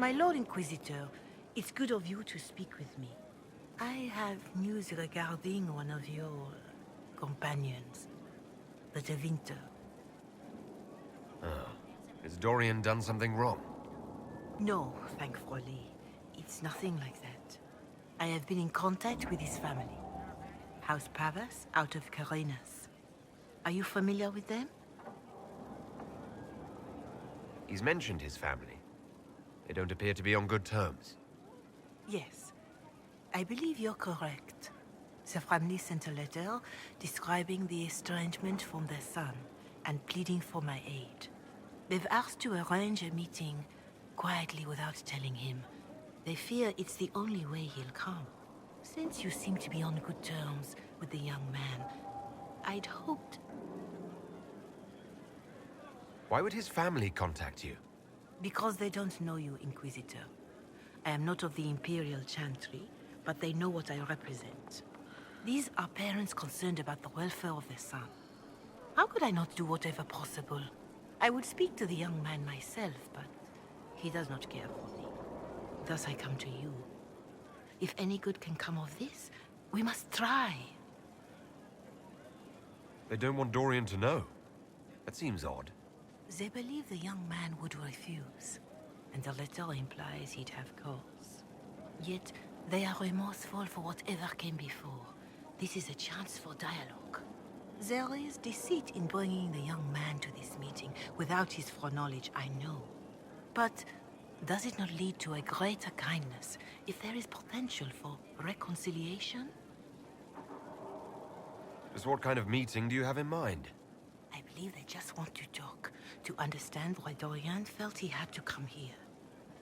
My Lord Inquisitor, it's good of you to speak with me. I have news regarding one of your companions, the Tevinter. Has Dorian done something wrong? No, thankfully. It's nothing like that. I have been in contact with his family. House Pavas, out of Carenas. Are you familiar with them? He's mentioned his family. They don't appear to be on good terms. Yes. I believe you're correct. The family sent a letter describing the estrangement from their son and pleading for my aid. They've asked to arrange a meeting quietly without telling him. They fear it's the only way he'll come. Since you seem to be on good terms with the young man, I'd hoped... Why would his family contact you? Because they don't know you, Inquisitor. I am not of the Imperial Chantry, but they know what I represent. These are parents concerned about the welfare of their son. How could I not do whatever possible? I would speak to the young man myself, but he does not care for me. Thus I come to you. If any good can come of this, we must try. They don't want Dorian to know. That seems odd. They believe the young man would refuse, and the letter implies he'd have cause. Yet, they are remorseful for whatever came before. This is a chance for dialogue. There is deceit in bringing the young man to this meeting without his foreknowledge, I know. But does it not lead to a greater kindness if there is potential for reconciliation? Just what kind of meeting do you have in mind? I believe they just want to talk, to understand why Dorian felt he had to come here.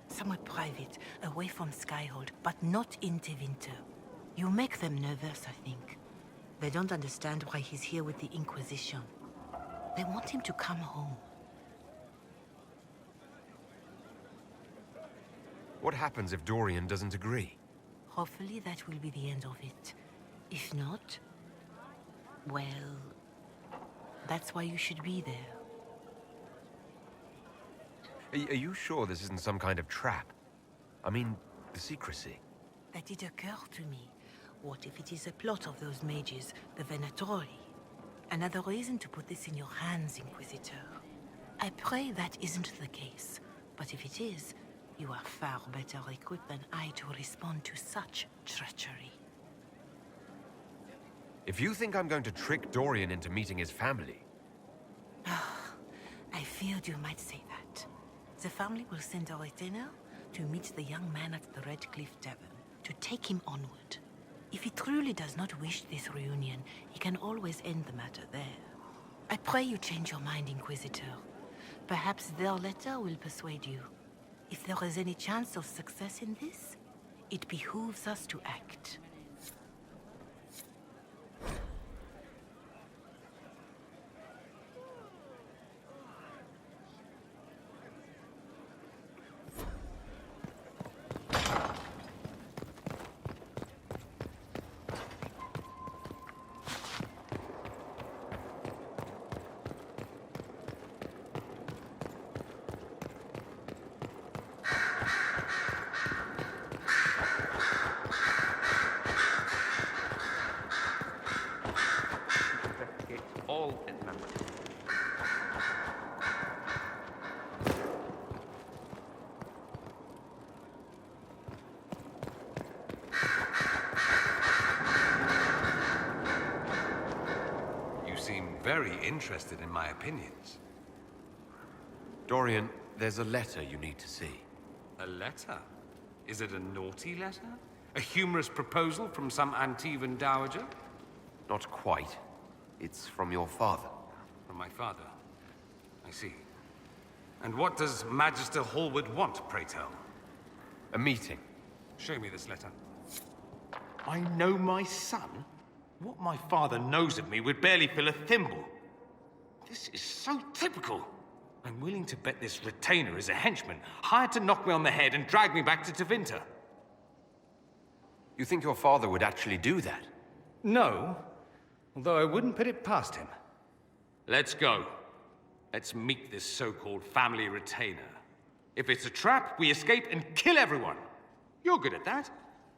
Somewhere private, away from Skyhold, but not in Tevinter. You make them nervous, I think. They don't understand why he's here with the Inquisition. They want him to come home. What happens if Dorian doesn't agree? Hopefully that will be the end of it. If not, well, that's why you should be there. Are you sure this isn't some kind of trap? I mean, the secrecy. That did occur to me. What if it is a plot of those mages, the Venatori? Another reason to put this in your hands, Inquisitor. I pray that isn't the case. But if it is, you are far better equipped than I to respond to such treachery. If you think I'm going to trick Dorian into meeting his family... I feared you might say that. The family will send a retainer to meet the young man at the Red Cliff Tavern, to take him onward. If he truly does not wish this reunion, he can always end the matter there. I pray you change your mind, Inquisitor. Perhaps their letter will persuade you. If there is any chance of success in this, it behooves us to act. Very interested in my opinions. Dorian, there's a letter you need to see. A letter? Is it a naughty letter? A humorous proposal from some Antivan dowager? Not quite. It's from your father. From my father? I see. And what does Magister Hallward want, pray tell? A meeting. Show me this letter. I know my son? What my father knows of me would barely fill a thimble. This is so typical. I'm willing to bet this retainer is a henchman, hired to knock me on the head and drag me back to Tevinter. You think your father would actually do that? No, although I wouldn't put it past him. Let's go. Let's meet this so-called family retainer. If it's a trap, we escape and kill everyone. You're good at that.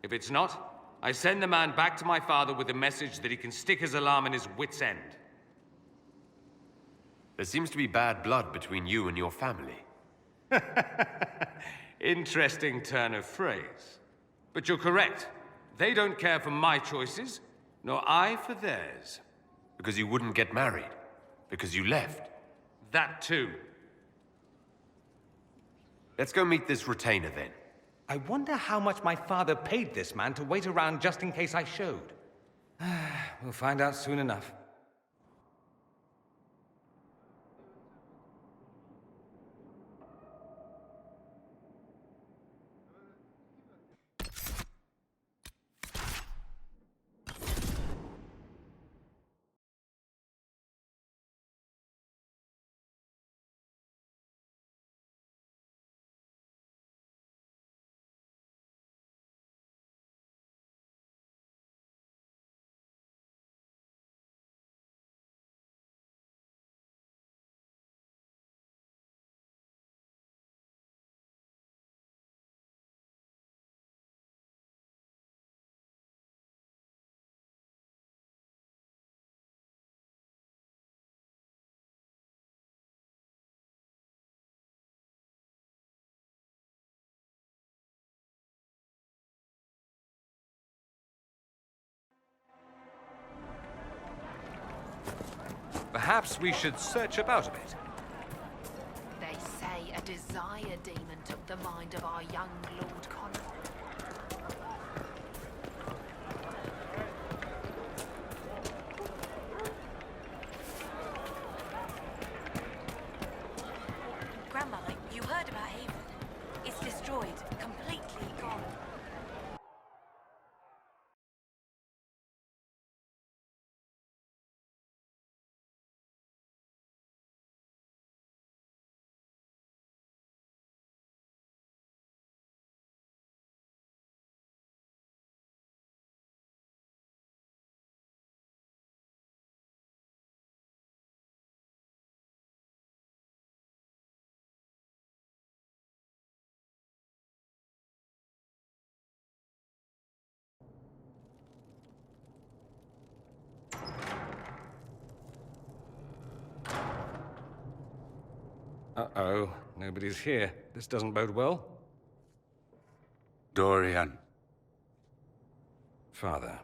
If it's not, I send the man back to my father with a message that he can stick his alarm in his wit's end. There seems to be bad blood between you and your family. Interesting turn of phrase. But you're correct. They don't care for my choices, nor I for theirs. Because you wouldn't get married. Because you left. That too. Let's go meet this retainer then. I wonder how much my father paid this man to wait around just in case I showed. We'll find out soon enough. Perhaps we should search about a bit. They say a desire demon took the mind of our young Lord Contarselo. Grandma, you heard about Haven. It's destroyed, completely gone. Uh-oh, nobody's here. This doesn't bode well. Dorian. Father.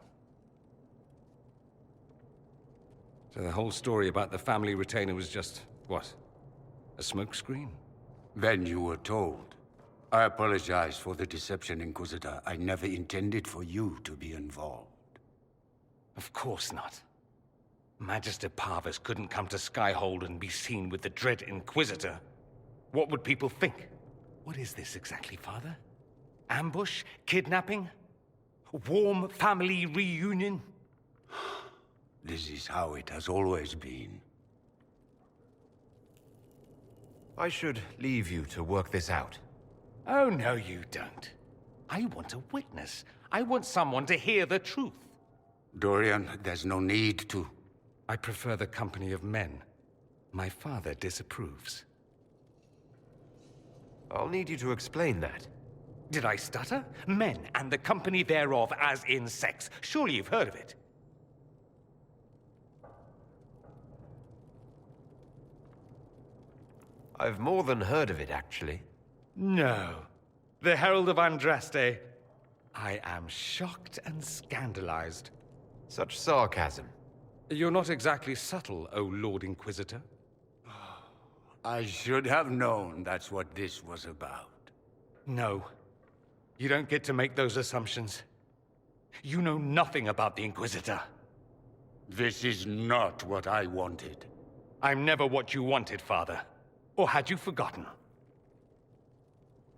So the whole story about the family retainer was just, what? A smokescreen? Then you were told. I apologize for the deception, Inquisitor. I never intended for you to be involved. Of course not. Magister Parvus couldn't come to Skyhold and be seen with the dread Inquisitor. What would people think? What is this exactly, Father? Ambush? Kidnapping? Warm family reunion? This is how it has always been. I should leave you to work this out. Oh, no, you don't. I want a witness. I want someone to hear the truth. Dorian, there's no need to. I prefer the company of men. My father disapproves. I'll need you to explain that. Did I stutter? Men and the company thereof, as in sex. Surely you've heard of it. I've more than heard of it, actually. No. The Herald of Andraste. I am shocked and scandalized. Such sarcasm. You're not exactly subtle, O Lord Inquisitor. I should have known that's what this was about. No. You don't get to make those assumptions. You know nothing about the Inquisitor. This is not what I wanted. I'm never what you wanted, Father. Or had you forgotten?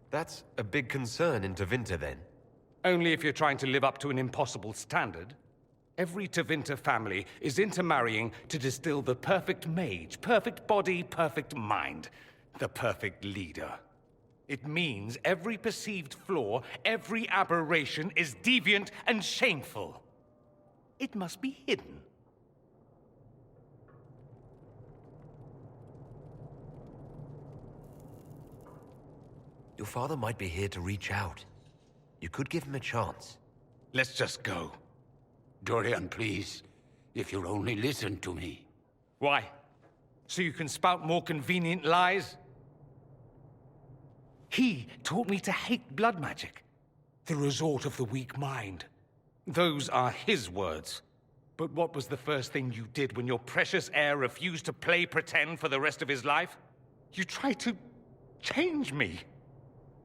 That's a big concern in Tevinter, then. Only if you're trying to live up to an impossible standard. Every Tevinter family is intermarrying to distill the perfect mage, perfect body, perfect mind, the perfect leader. It means every perceived flaw, every aberration is deviant and shameful. It must be hidden. Your father might be here to reach out. You could give him a chance. Let's just go. Dorian, please. If you'll only listen to me. Why? So you can spout more convenient lies? He taught me to hate blood magic. The resort of the weak mind. Those are his words. But what was the first thing you did when your precious heir refused to play pretend for the rest of his life? You tried to change me.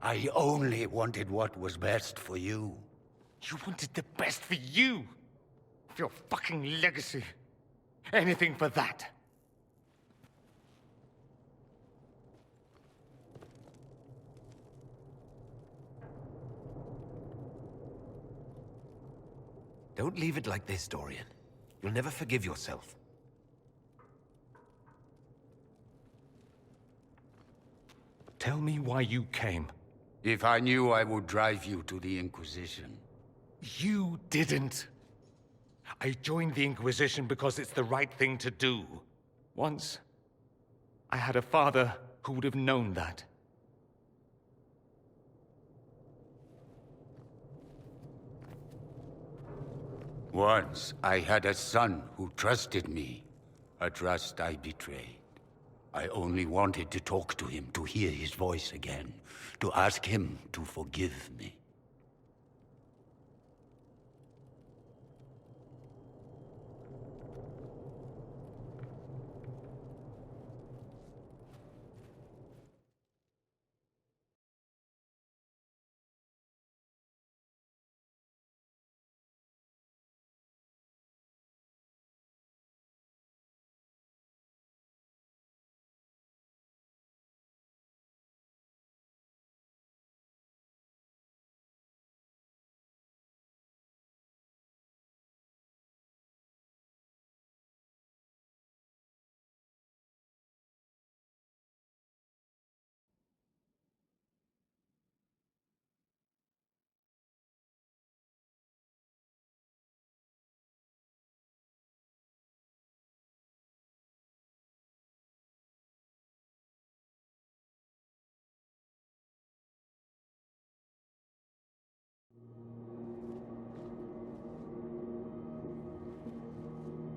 I only wanted what was best for you. You wanted the best for you. For your fucking legacy. Anything for that. Don't leave it like this, Dorian. You'll never forgive yourself. Tell me why you came. If I knew, I would drive you to the Inquisition. You didn't. I joined the Inquisition because it's the right thing to do. Once, I had a father who would have known that. Once, I had a son who trusted me. A trust I betrayed. I only wanted to talk to him, to hear his voice again, to ask him to forgive me.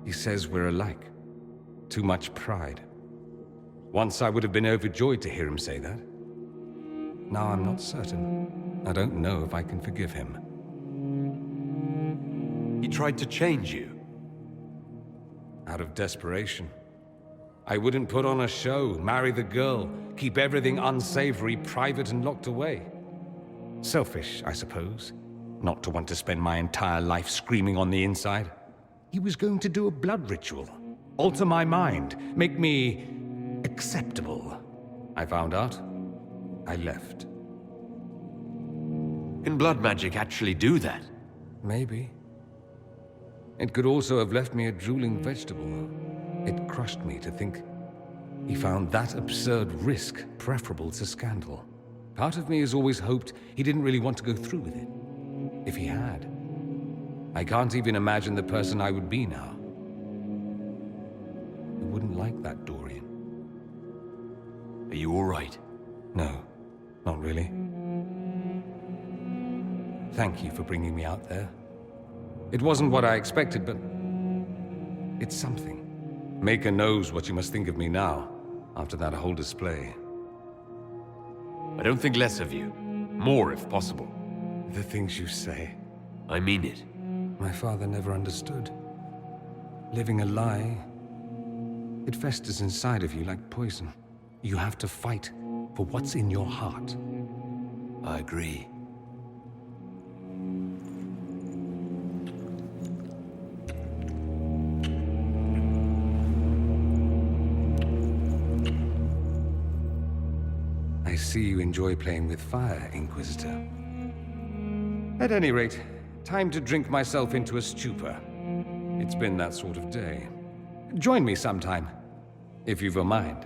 He says we're alike. Too much pride. Once I would have been overjoyed to hear him say that. Now I'm not certain. I don't know if I can forgive him. He tried to change you. Out of desperation. I wouldn't put on a show, marry the girl, keep everything unsavory, private and locked away. Selfish, I suppose. Not to want to spend my entire life screaming on the inside. He was going to do a blood ritual. Alter my mind. Make me acceptable. I found out. I left. Can blood magic actually do that? Maybe. It could also have left me a drooling vegetable. It crushed me to think he found that absurd risk preferable to scandal. Part of me has always hoped he didn't really want to go through with it. If he had, I can't even imagine the person I would be now. You wouldn't like that, Dorian. Are you all right? No, not really. Thank you for bringing me out there. It wasn't what I expected, but it's something. Maker knows what you must think of me now, after that whole display. I don't think less of you. More, if possible. The things you say. I mean it. My father never understood. Living a lie, it festers inside of you like poison. You have to fight for what's in your heart. I agree. I see you enjoy playing with fire, Inquisitor. At any rate, time to drink myself into a stupor. It's been that sort of day. Join me sometime, if you've a mind.